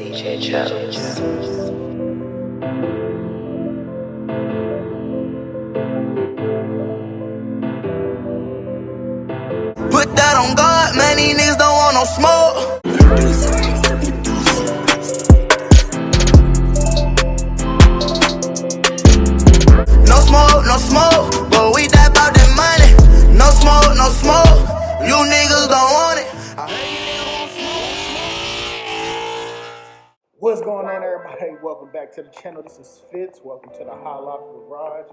DJ Jones. Put that on God, man, these niggas don't want no smoke. No smoke, no smoke, but we die about that money. No smoke, no smoke, you niggas don't want it. What's going on, everybody? Welcome back to the channel. This is Fitz. Welcome to the highlight garage.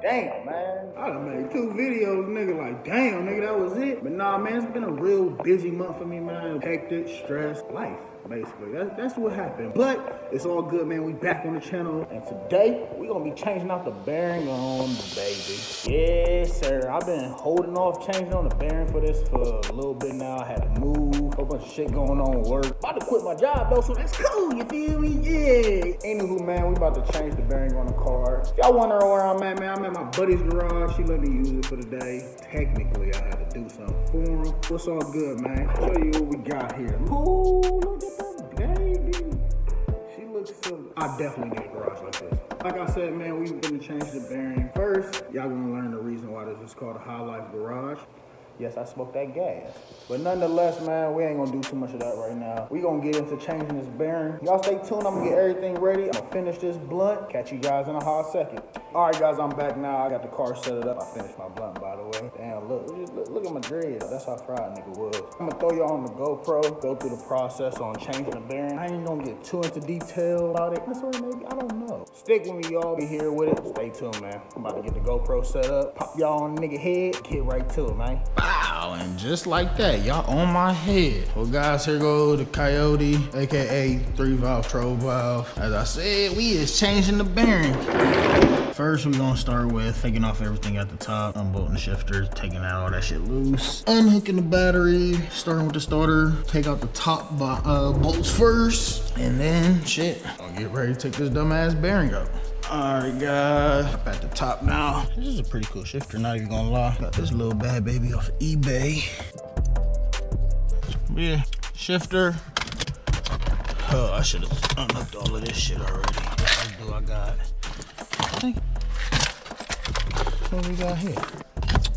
Damn, man. I done made 2 videos, nigga. Like, damn, nigga, that was it. But nah, man, it's been a real busy month for me, man. Hectic, stress, life, basically. That's what happened. But it's all good, man. We back on the channel. And today, we gonna be changing out the bearing on the baby. Yes, sir. I've been holding off changing on the bearing for this for a little bit now. I had to move. Whole bunch of shit going on at work. About to quit my job, though, so that's cool. You feel me? Yeah. Anywho, man, we about to change the bearing on the car. If y'all wondering where I'm at, man, I'm at my buddy's garage. She let me use it for the day. Technically, I had to do something for him. What's all good, man? Show you what we got here. Ooh, look at that baby. She looks so... I definitely need a garage like this. Like I said, man, we gonna change the bearing. First, y'all gonna learn the reason why this is called a highlight garage. Yes, I smoked that gas. But nonetheless, man, we ain't gonna do too much of that right now. We gonna get into changing this bearing. Y'all stay tuned, I'm gonna get everything ready. I'm gonna finish this blunt. Catch you guys in a hot second. All right, guys, I'm back now. I got the car set it up. I finished my blunt, by the way. Damn, look at my dread. That's how fried nigga was. I'm gonna throw y'all on the GoPro, go through the process on changing the bearing. I ain't gonna get too into detail about it. That's what maybe, I don't know. Stick with me, y'all. Be here with it. Stay tuned, man. I'm about to get the GoPro set up. Pop y'all on the nigga head. Get right to it, man. Wow, and just like that, y'all on my head. Well, guys, here go the Coyote, aka 3-valve troll valve. As I said, we is changing the bearing. First, we're gonna start with taking off everything at the top, unbolting the shifters, taking out all that shit loose, unhooking the battery, starting with the starter, take out the top bolts first, and then shit, I'll get ready to take this dumbass bearing out. Alright guys, up at the top now. This is a pretty cool shifter, not even gonna lie. Got this little bad baby off of eBay. Yeah, shifter. Oh, I should have unhooked all of this shit already. What do I got? I think, what we got here?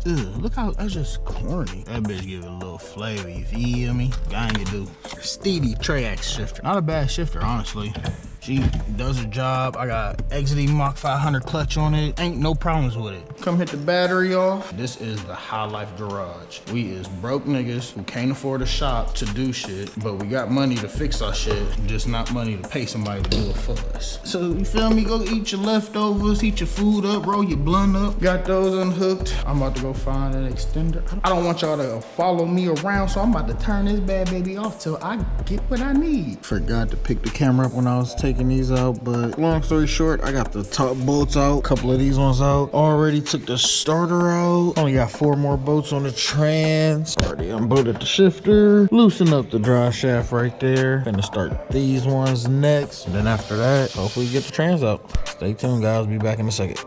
Ugh, look how, that's just corny. That bitch give it a little flavor, you feel me? Gang you do. Steedy Triax shifter. Not a bad shifter, honestly. She does her job. I got XD Mach 500 clutch on it. Ain't no problems with it. Come hit the battery off. This is the High Life garage. We is broke niggas who can't afford a shop to do shit, but we got money to fix our shit, just not money to pay somebody to do it for us. So you feel me? Go eat your leftovers, heat your food up, roll your blunt up. Got those unhooked. I'm about to go find an extender. I don't want y'all to follow me around, so I'm about to turn this bad baby off till I get what I need. Forgot to pick the camera up when I was taking these out, but long story short, I got the top bolts out, a couple of these ones out. Already took the starter out. Only got 4 more bolts on the trans. Already unbolted the shifter. Loosen up the drive shaft right there. Gonna start these ones next. And then after that, hopefully get the trans out. Stay tuned, guys. Be back in a second.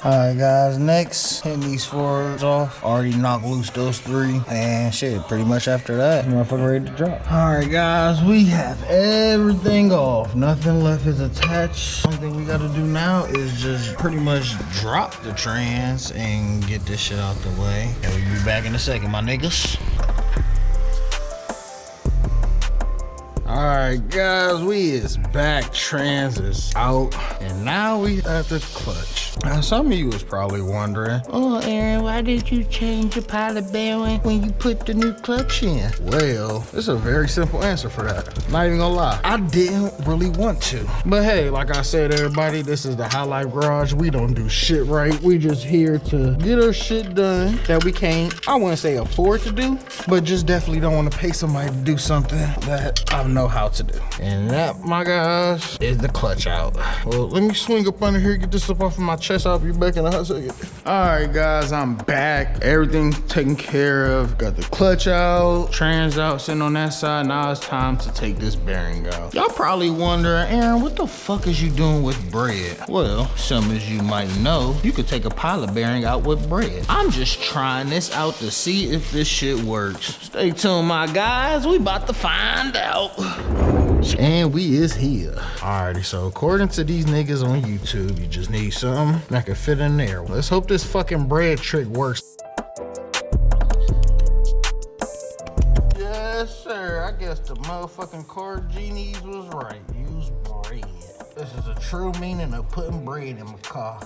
Alright guys, next, hitting these 4s off. Already knocked loose those 3. And shit, pretty much after that, motherfucker ready to drop. Alright guys, we have everything off. Nothing left is attached. Only thing we gotta do now is just pretty much drop the trans and get this shit out the way. And we'll be back in a second, my niggas. Alright guys, we is back. Trans is out. And now we at the clutch. Now some of you was probably wondering, oh Aaron, why did you change your pilot bearing when you put the new clutch in? Well, there's a very simple answer for that. Not even gonna lie, I didn't really want to. But hey, like I said, everybody, this is the highlight garage. We don't do shit right. We just here to get our shit done that we can't, I wouldn't say afford to do, but just definitely don't want to pay somebody to do something that I've known know how to do. And that, my guys, is the clutch out. Well, let me swing up under here, get this up off of my chest. I'll be back in a hot second. All right, guys, I'm back. Everything's taken care of. Got the clutch out, trans out, sitting on that side. Now it's time to take this bearing out. Y'all probably wondering, Aaron, what the fuck is you doing with bread? Well, some as you might know, you could take a pilot bearing out with bread. I'm just trying this out to see if this shit works. Stay tuned, my guys. We about to find out. And we is here. Alrighty, so according to these niggas on YouTube, you just need something that can fit in there. Let's hope this fucking bread trick works. Yes, sir. I guess the motherfucking car genies was right. Use bread. This is a true meaning of putting bread in my car.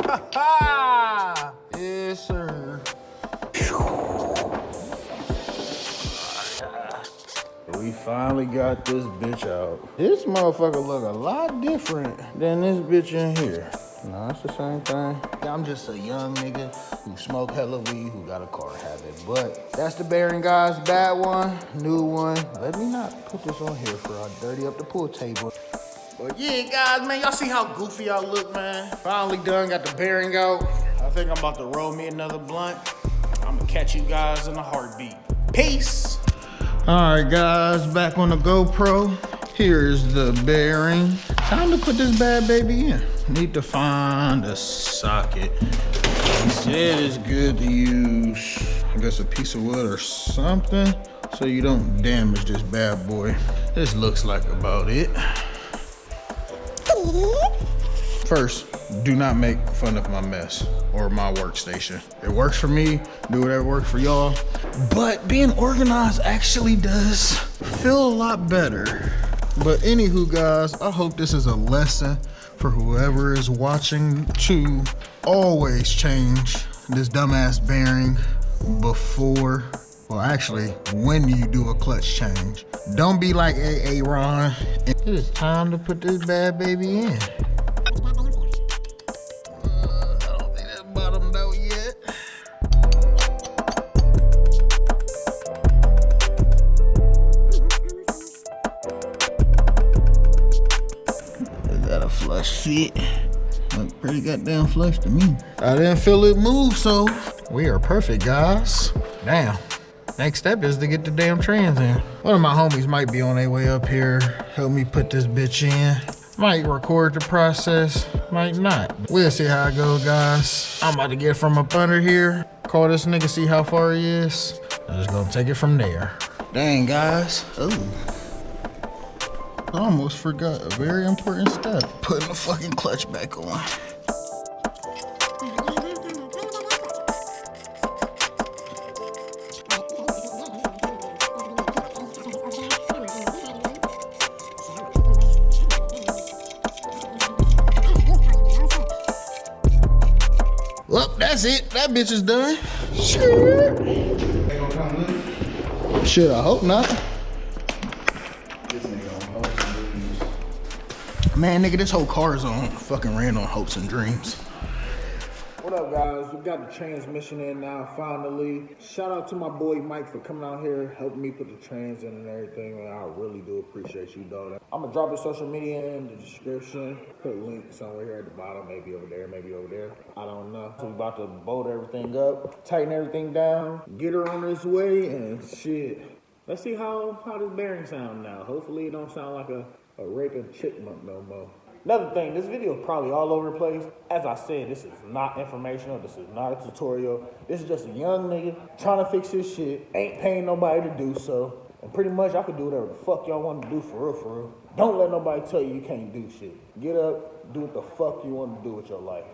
Ha ha! Yes, sir. We finally got this bitch out. This motherfucker look a lot different than this bitch in here. No, it's the same thing. I'm just a young nigga who smoke hella weed, who got a car habit. But that's the bearing, guys. Bad one, new one. Let me not put this on here for I dirty up the pool table. But yeah, guys, man, y'all see how goofy y'all look, man? Finally done, got the bearing out. I think I'm about to roll me another blunt. I'm gonna catch you guys in a heartbeat. Peace. All right, guys, back on the GoPro. Here's the bearing. Time to put this bad baby in. Need to find a socket. He said it's good to use, I guess, a piece of wood or something, so you don't damage this bad boy. This looks like about it. First, do not make fun of my mess or my workstation. It works for me, do whatever works for y'all. But being organized actually does feel a lot better. But anywho, guys, I hope this is a lesson for whoever is watching to always change this dumbass bearing before, well, actually, when you do a clutch change. Don't be like Ron. It is time to put this bad baby in. I don't think that's bottomed out yet. Is that a flush fit? Look pretty goddamn flush to me. I didn't feel it move, so we are perfect, guys. Damn. Next step is to get the damn trans in. One of my homies might be on their way up here, help me put this bitch in. Might record the process, might not. We'll see how it goes, guys. I'm about to get from up under here, call this nigga, see how far he is. I'm just gonna take it from there. Dang, guys. Ooh. I almost forgot a very important step. Putting the fucking clutch back on. Well, that's it. That bitch is done. Sure. Shit, I hope not. Man, nigga, this whole car is on fucking ran on hopes and dreams. What up, guys? We got the transmission in now, finally. Shout out to my boy Mike for coming out here, helping me put the trans in and everything, man. I really do appreciate you, dog. I'm gonna drop his social media in the description. Put a link somewhere here at the bottom, maybe over there, maybe over there. I don't know. So we about to bolt everything up, tighten everything down, get her on this way, and shit. Let's see how this bearing sound now. Hopefully it don't sound like a raping chipmunk no more. Another thing, this video is probably all over the place. As I said, this is not informational. This is not a tutorial. This is just a young nigga trying to fix his shit. Ain't paying nobody to do so. And pretty much, I could do whatever the fuck y'all want to do for real, for real. Don't let nobody tell you you can't do shit. Get up, do what the fuck you want to do with your life.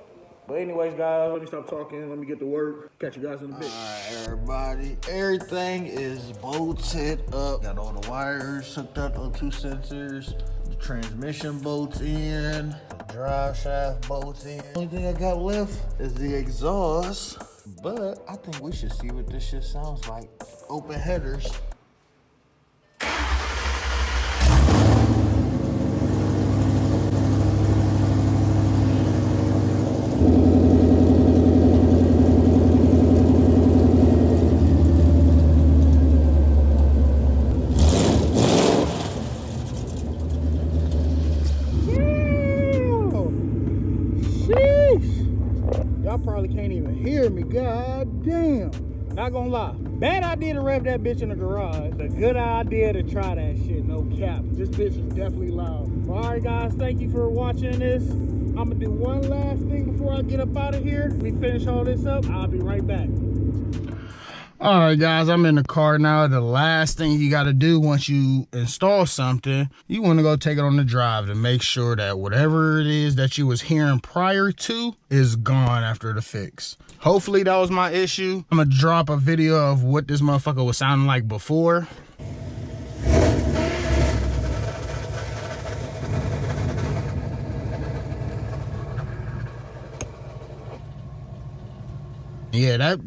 But anyways, guys, let me stop talking. Let me get to work. Catch you guys in a bit. All right, everybody. Everything is bolted up. Got all the wires hooked up on 2 sensors. The transmission bolts in. The drive shaft bolts in. Only thing I got left is the exhaust. But I think we should see what this shit sounds like. Open headers. y'all probably can't even hear me. God damn. Not gonna lie. Bad idea to rev that bitch in the garage. A good idea to try that shit, no cap. This bitch is definitely loud. Alright guys, thank you for watching this. I'm gonna do one last thing before I get up out of here. Let me finish all this up. I'll be right back. All right, guys, I'm in the car now. The last thing you got to do once you install something, you want to go take it on the drive to make sure that whatever it is that you was hearing prior to is gone after the fix. Hopefully that was my issue. I'm going to drop a video of what this motherfucker was sounding like before. Yeah, that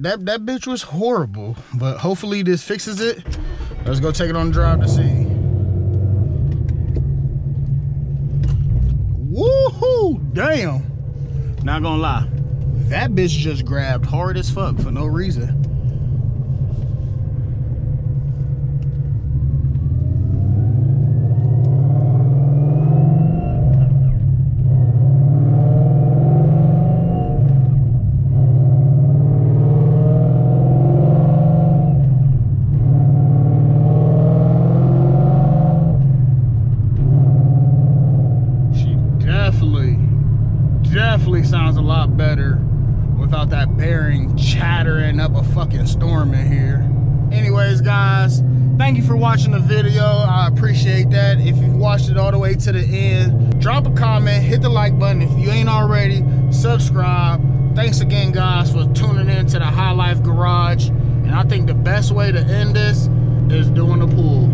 bitch was horrible, but hopefully this fixes it. Let's go take it on the drive to see. Woohoo! Damn. Not gonna lie, that bitch just grabbed hard as fuck for no reason. Definitely sounds a lot better without that bearing chattering up a fucking storm in here. Anyways, guys, thank you for watching the video. I appreciate that. If you've watched it all the way to the end, drop a comment, hit the like button. If you ain't already, subscribe. Thanks again, guys, for tuning in to the High Life Garage. And I think the best way to end this is doing a pull.